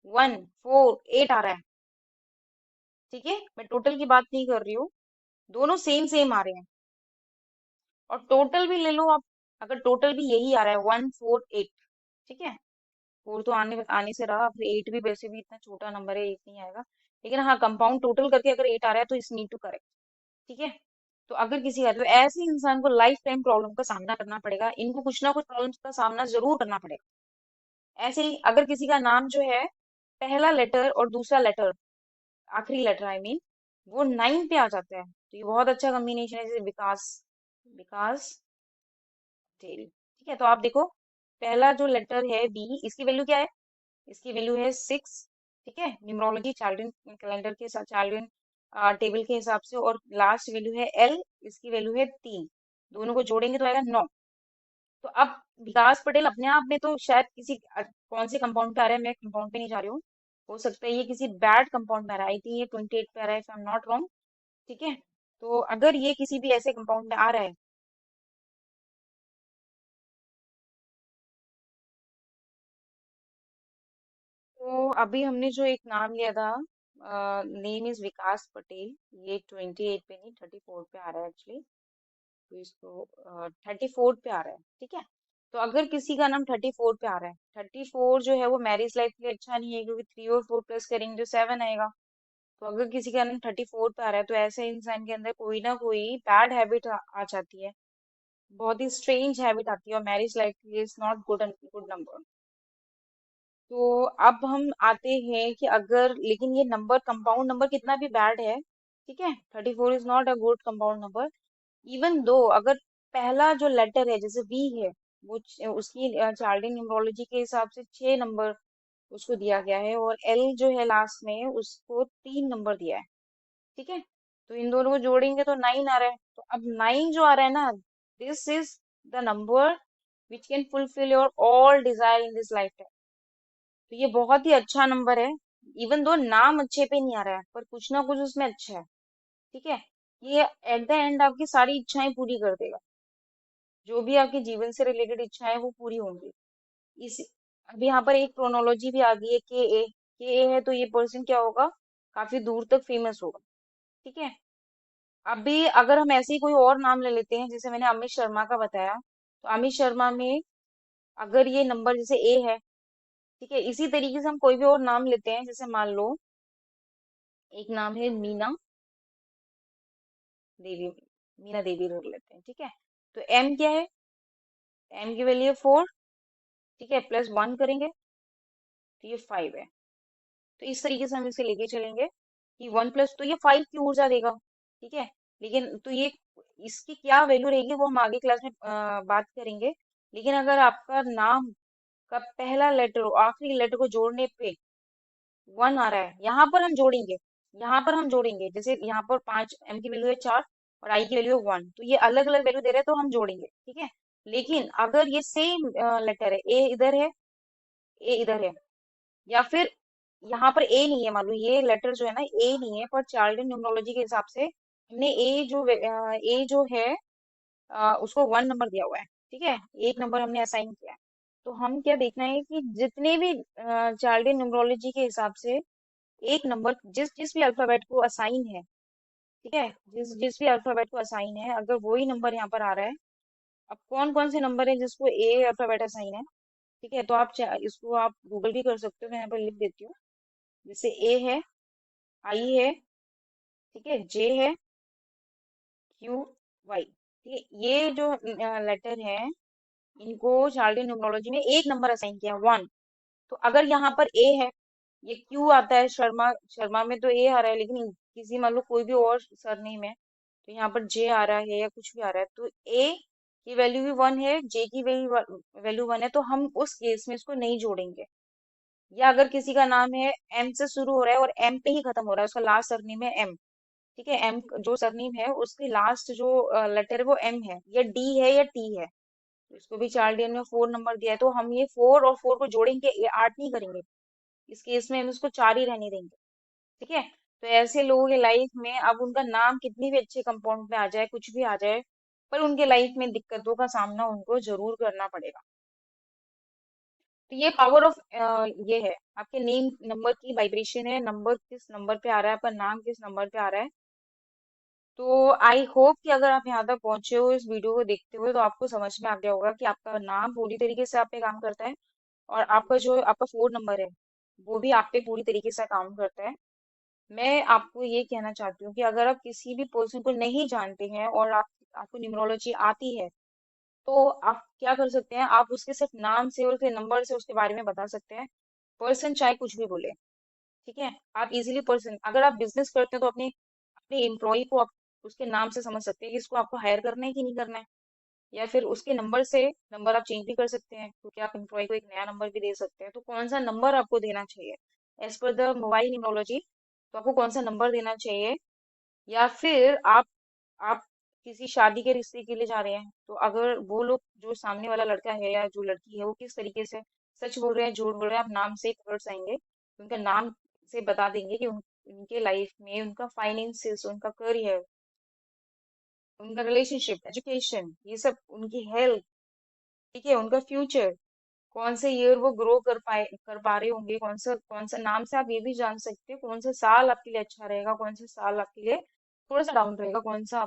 1, 4, 8 आ रहा है, ठीक है, मैं टोटल की बात नहीं कर रही हूँ, दोनों सेम सेम आ रहे हैं, और टोटल भी ले लो आप, अगर टोटल भी यही आ रहा है 148, ठीक है, फोर तो आने आने से रहा, फिर 8 भी वैसे भी इतना छोटा नंबर है, 8 नहीं आएगा, लेकिन हाँ कंपाउंड टोटल करके अगर 8 आ रहा है तो इस नीड टू करेक्ट, ठीक है। तो अगर किसी का, तो ऐसे इंसान को लाइफ टाइम प्रॉब्लम का सामना करना पड़ेगा, इनको कुछ ना कुछ प्रॉब्लम का सामना जरूर करना पड़ेगा। ऐसे ही अगर किसी का नाम जो है पहला लेटर और दूसरा लेटर, आखिरी लेटर आई मीन, वो 9 पे आ जाता है, तो ये बहुत अच्छा कॉम्बिनेशन है, जैसे विकास, विकास तेल, ठीक है। तो आप देखो, पहला जो लेटर है बी, इसकी वैल्यू क्या है? इसकी वैल्यू है 6, ठीक है, न्यूमरोलॉजी चार्लियन कैलेंडर के साथ, चार्लियन टेबल के हिसाब से, और लास्ट वैल्यू है एल, इसकी वैल्यू है 3, दोनों को जोड़ेंगे तो आएगा 9। तो अब विकास पटेल अपने आप में तो शायद किसी कौन से कंपाउंड पे आ रहा है, मैं कंपाउंड पे नहीं जा रही हूँ, हो सकता है ये किसी बैड कंपाउंड में आ रहा है, आई थिंक ये 28 पे आ रहा है, if I am not wrong, ठीक है। तो अगर ये किसी भी ऐसे कंपाउंड में आ रहा है, तो अभी हमने जो एक नाम लिया था, नेम इज विकास पटेल, ये 28 पे नहीं 34 पे आ रहा है एक्चुअली, तो इसको 34 पे आ रहा है, ठीक है। तो अगर किसी का नाम 34 पे आ रहा है, 34 जो है वो मैरिज लाइफ के लिए अच्छा नहीं है, क्योंकि 3 और 4 प्लस करेंगे तो 7 आएगा। तो अगर किसी का नाम 34 पे आ रहा है, तो ऐसे इंसान के अंदर कोई ना कोई बैड हैबिट आ जाती है, बहुत ही स्ट्रेंज हैबिट आती है, और मैरिज लाइफ के लिए is not good, good number. तो अब हम आते हैं कि अगर, लेकिन ये नंबर कंपाउंड नंबर कितना भी बैड है, ठीक है, 34 is not a good compound number, even though अगर पहला जो लेटर है जैसे वी है, वो उसकी चार्लियन न्यूमरोलॉजी के हिसाब से 6 नंबर उसको दिया गया है, और एल जो है लास्ट में उसको 3 नंबर दिया है, ठीक है। तो इन दोनों को जोड़ेंगे तो 9 आ रहा है। तो अब 9 जो आ रहा है ना, this is the number which can fulfil your all desire in this life. तो ये बहुत ही अच्छा नंबर है, इवन दो नाम अच्छे पे नहीं आ रहा है, पर कुछ ना कुछ उसमें अच्छा है, ठीक है। ये एट द एंड आपकी सारी इच्छाएं पूरी कर देगा, जो भी आपके जीवन से रिलेटेड इच्छाएं वो पूरी होंगी। इस अब यहाँ पर एक क्रोनोलॉजी भी आ गई है, के ए है, तो ये पर्सन क्या होगा, काफी दूर तक फेमस होगा, ठीक है। अभी अगर हम ऐसे ही कोई और नाम ले लेते हैं, जैसे मैंने अमित शर्मा का बताया, तो अमित शर्मा में अगर ये नंबर जैसे ए है, ठीक है, इसी तरीके से हम कोई भी और नाम लेते हैं, जैसे मान लो एक नाम है मीना देवी। मीना देवी रख लेते हैं, ठीक है। तो एम क्या है? एम की वैल्यू है 4, ठीक है, प्लस 1 करेंगे तो ये 5 है। तो इस तरीके से हम इसे लेके चलेंगे कि 1 प्लस, तो ये 5 की ऊर्जा देगा, ठीक है। लेकिन तो ये इसकी क्या वैल्यू रहेगी वो हम आगे क्लास में बात करेंगे। लेकिन अगर आपका नाम का पहला लेटर और आखिरी लेटर को जोड़ने पे 1 आ रहा है, यहाँ पर हम जोड़ेंगे, जैसे यहाँ पर 5, एम की वैल्यू है 4 और आई की वैल्यू है 1, तो ये अलग अलग वैल्यू दे रहे हैं तो हम जोड़ेंगे, ठीक है। लेकिन अगर ये सेम लेटर है, ए इधर है, ए इधर है, या फिर यहाँ पर ए नहीं है, मान लो ये लेटर जो है ना ए नहीं है, पर चार्ल्टन न्यूमरोलॉजी के हिसाब से हमने ए जो है उसको 1 नंबर दिया हुआ है, ठीक है, 1 नंबर हमने असाइन किया है। तो हम क्या देखना है कि जितने भी चार्ल्टन न्यूमरोलॉजी के हिसाब से 1 नंबर जिस जिस भी अल्फाबेट को असाइन है, ठीक है, जिस जिस भी अल्फाबेट को असाइन है, अगर वही नंबर यहाँ पर आ रहा है। अब कौन कौन से नंबर है जिसको ए अल्फाबेट असाइन है, ठीक है, तो इसको आप गूगल भी कर सकते हो, मैं यहाँ पर लिख देती हूँ। जैसे ए है, आई है, ठीक है, जे है, क्यू, वाई, ठीक है, ये जो लेटर है इनको चार्ल्टन न्यूमरोलॉजी में 1 नंबर असाइन किया, 1। तो अगर यहाँ पर ए है, ये क्यू आता है, शर्मा शर्मा में तो ए आ रहा है, लेकिन किसी मान लो कोई भी और सरनेम है तो यहाँ पर जे आ रहा है या कुछ भी आ रहा है, तो ए की वैल्यू भी 1 है, जे की वैल्यू 1 है, तो हम उस केस में इसको नहीं जोड़ेंगे। या अगर किसी का नाम है एम से शुरू हो रहा है और एम पे ही खत्म हो रहा है, उसका लास्ट सरनेम है एम, ठीक है, एम जो सरनेम है उसकी लास्ट जो लेटर है वो एम है या डी है या टी है, तो इसको भी चार्लियन में 4 नंबर दिया है, तो हम ये 4 और 4 को जोड़ेंगे, ये 8 नहीं करेंगे। इस केस में हम इसको 4 ही रहने देंगे, ठीक है। तो ऐसे लोगों के लाइफ में अब उनका नाम कितनी भी अच्छे कंपाउंड में आ जाए, कुछ भी आ जाए, पर उनके लाइफ में दिक्कतों का सामना उनको जरूर करना पड़ेगा। तो ये पावर ऑफ ये है, आपके नेम नंबर की वाइब्रेशन है, नंबर किस नंबर पे आ रहा है, आपका नाम किस नंबर पे आ रहा है। तो आई होप कि अगर आप यहाँ तक पहुंचे हो इस वीडियो को देखते हुए तो आपको समझ में आ गया होगा कि आपका नाम पूरी तरीके से आप पे काम करता है, और आपका जो आपका 4 नंबर है वो भी आप पे पूरी तरीके से काम करता है। मैं आपको ये कहना चाहती हूँ कि अगर आप किसी भी पर्सन को नहीं जानते हैं और आपको न्यूमरोलॉजी आती है, तो आप क्या कर सकते हैं, आप उसके सिर्फ नाम से और उसके नंबर से उसके बारे में बता सकते हैं। पर्सन चाहे कुछ भी बोले, ठीक है, आप इजीली पर्सन, अगर आप बिजनेस करते हैं तो अपने अपने एम्प्लॉय को आप उसके नाम से समझ सकते हैं कि इसको आपको हायर करना है कि नहीं करना है। या फिर उसके नंबर से नंबर आप चेंज भी कर सकते हैं, क्योंकि आप एम्प्लॉय को एक नया नंबर भी दे सकते हैं, तो कौन सा नंबर आपको देना चाहिए as per the mobile numerology, तो आपको कौन सा नंबर देना चाहिए। या फिर आप किसी शादी के रिश्ते के लिए जा रहे हैं, तो अगर वो लोग जो सामने वाला लड़का है या जो लड़की है वो किस तरीके से सच बोल रहे हैं झूठ बोल रहे हैं, आप नाम से ही पकड़ जाएंगे, उनका नाम से बता देंगे कि उनके लाइफ में उनका फाइनेंसिस, उनका करियर, उनका रिलेशनशिप, एजुकेशन, ये सब, उनकी हेल्थ, ठीक है, उनका फ्यूचर, कौन से ईयर वो ग्रो कर पा रहे होंगे, कौन सा नाम से आप ये भी जान सकते हैं कौन सा साल आपके लिए अच्छा रहेगा, कौन सा साल आपके लिए थोड़ा सा डाउन रहेगा, कौन सा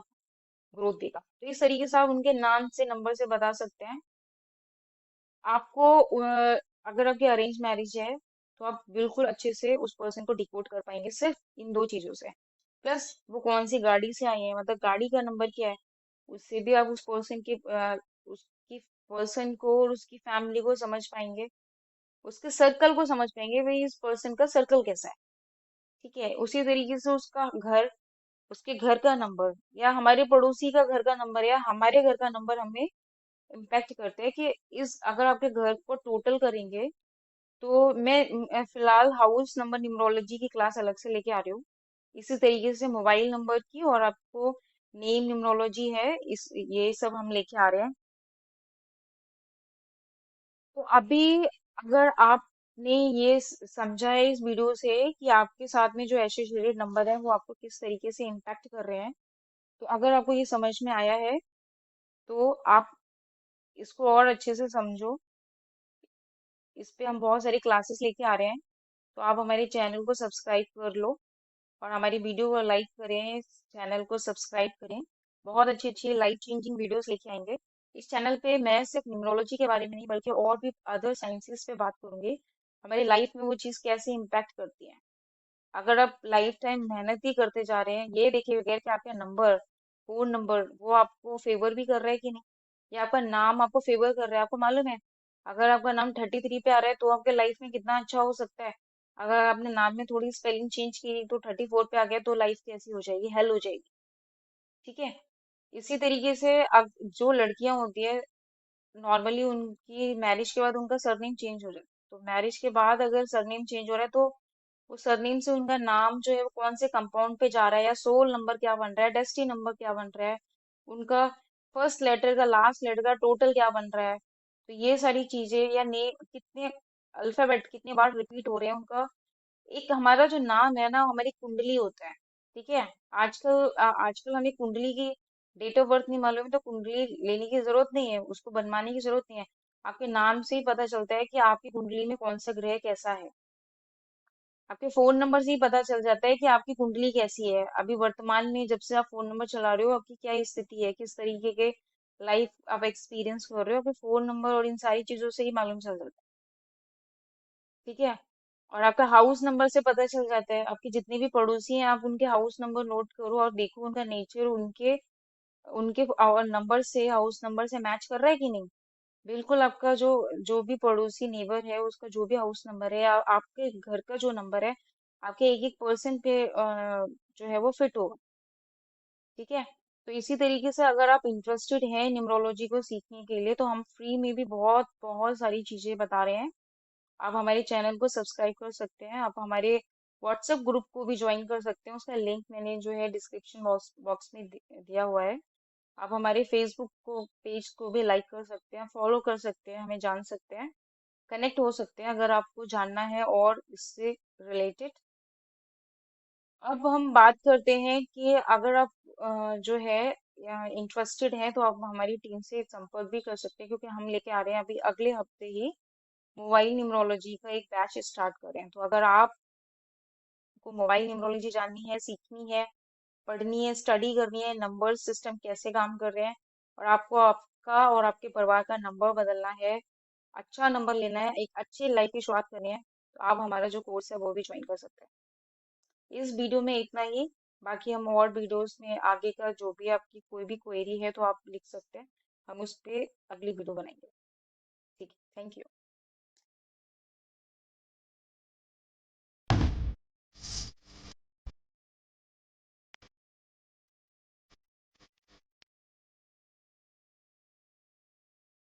ग्रोथ देगा। तो इस तरीके से आप उनके नाम से नंबर से बता सकते हैं। आपको अगर आपकी अरेंज मैरिज है तो आप बिल्कुल अच्छे से उस पर्सन को डिकोड कर पाएंगे सिर्फ इन 2 चीजों से। प्लस वो कौन सी गाड़ी से आई है, मतलब गाड़ी का नंबर क्या है, उससे भी आप उस पर्सन के उसकी पर्सन को और उसकी फैमिली को समझ पाएंगे, उसके सर्कल को समझ पाएंगे, भाई इस पर्सन का सर्कल कैसा है, ठीक है। उसी तरीके से उसका घर, उसके घर का नंबर या हमारे पड़ोसी का घर का नंबर या हमारे घर का नंबर हमें इम्पैक्ट करते हैं कि इस अगर आपके घर को टोटल करेंगे, तो मैं फिलहाल हाउस नंबर न्यूमरोलॉजी की क्लास अलग से लेके आ रही हूँ। इसी तरीके से मोबाइल नंबर की और आपको नेम न्यूमरोलॉजी है, इस ये सब हम लेके आ रहे हैं। तो अभी अगर आपने ये समझा है इस वीडियो से कि आपके साथ में जो एसोसिएटेड नंबर है वो आपको किस तरीके से इम्पैक्ट कर रहे हैं, तो अगर आपको ये समझ में आया है तो आप इसको और अच्छे से समझो। इस पे हम बहुत सारी क्लासेस लेके आ रहे हैं, तो आप हमारे चैनल को सब्सक्राइब कर लो और हमारी वीडियो को लाइक करें, चैनल को सब्सक्राइब करें। बहुत अच्छी अच्छी लाइफ चेंजिंग वीडियोस लेके आएंगे। इस चैनल पे मैं सिर्फ न्यूमरोलॉजी के बारे में नहीं बल्कि और भी अदर साइंसेस पे बात करूंगी, हमारी लाइफ में वो चीज़ कैसे इम्पैक्ट करती है। अगर आप लाइफ टाइम मेहनत ही करते जा रहे हैं, ये देखिए बगैर कि आपका नंबर, फोन नंबर वो आपको फेवर भी कर रहा है कि नहीं, या आपका नाम आपको फेवर कर रहा है। आपको मालूम है, अगर आपका नाम 33 पे आ रहा है तो आपके लाइफ में कितना अच्छा हो सकता है। अगर आपने नाम में थोड़ी स्पेलिंग चेंज की तो 34 पे आ गया तो लाइफ कैसी हो जाएगी, हेल हो जाएगी। ठीक है। इसी तरीके से अब जो लड़कियां होती है, नॉर्मली उनकी मैरिज के बाद उनका सरनेम चेंज हो जाता है। तो मैरिज के बाद अगर सरनेम चेंज हो रहा है तो उस सरनेम से उनका नाम जो है वो कौन से कंपाउंड पे जा रहा है, या सोल नंबर क्या बन रहा है, डेस्टी नंबर क्या बन रहा है, उनका फर्स्ट लेटर का लास्ट लेटर का टोटल क्या बन रहा है। तो ये सारी चीजें, या नेम कितने अल्फाबेट कितने बार रिपीट हो रहे हैं उनका, एक हमारा जो नाम है ना, हमारी कुंडली होता है। ठीक है। आजकल हमें कुंडली की डेट ऑफ बर्थ नहीं मालूम है तो कुंडली लेने की जरूरत नहीं है, उसको बनवाने की जरूरत नहीं है। आपके नाम से ही पता चलता है कि आपकी कुंडली में कौन सा ग्रह कैसा है। आपके फोन नंबर से ही पता चल जाता है कि आपकी कुंडली कैसी है अभी वर्तमान में, जब से आप फोन नंबर चला रहे हो आपकी क्या स्थिति है, किस तरीके के लाइफ आप एक्सपीरियंस कर रहे हो, आपके फोन नंबर और इन सारी चीजों से ही मालूम चल जाता है। ठीक है। और आपका हाउस नंबर से पता चल जाता है, आपके जितने भी पड़ोसी हैं आप उनके हाउस नंबर नोट करो और देखो उनका नेचर उनके उनके और नंबर से, हाउस नंबर से मैच कर रहा है कि नहीं। बिल्कुल आपका जो जो भी पड़ोसी नेबर है उसका जो भी हाउस नंबर है, या आपके घर का जो नंबर है, आपके एक एक पर्सन पे जो है वो फिट होगा। ठीक है। तो इसी तरीके से अगर आप इंटरेस्टेड हैं न्यूमरोलॉजी को सीखने के लिए तो हम फ्री में भी बहुत बहुत सारी चीजें बता रहे हैं। आप हमारे चैनल को सब्सक्राइब कर सकते हैं, आप हमारे व्हाट्सएप ग्रुप को भी ज्वाइन कर सकते हैं, उसका लिंक मैंने जो है डिस्क्रिप्शन बॉक्स बॉक्स में दिया हुआ है। आप हमारे फेसबुक को पेज को भी लाइक कर सकते हैं, फॉलो कर सकते हैं, हमें जान सकते हैं, कनेक्ट हो सकते हैं अगर आपको जानना है और इससे रिलेटेड। अब हम बात करते हैं कि अगर आप जो है इंटरेस्टेड हैं तो आप हमारी टीम से संपर्क भी कर सकते हैं, क्योंकि हम लेके आ रहे हैं अभी अगले हफ्ते ही मोबाइल न्यूमरोलॉजी का एक बैच स्टार्ट कर रहे हैं। तो अगर आपको मोबाइल न्यूमरोलॉजी जाननी है, सीखनी है, पढ़नी है, स्टडी करनी है, नंबर सिस्टम कैसे काम कर रहे हैं, और आपको आपका और आपके परिवार का नंबर बदलना है, अच्छा नंबर लेना है, एक अच्छी लाइफ की शुरुआत करनी है, तो आप हमारा जो कोर्स है वो भी ज्वाइन कर सकते हैं। इस वीडियो में इतना ही। बाकी हम और वीडियोस में आगे का जो भी आपकी कोई भी क्वेरी है तो आप लिख सकते हैं, हम उस पे अगली वीडियो बनाएंगे। ठीक है, थैंक यू।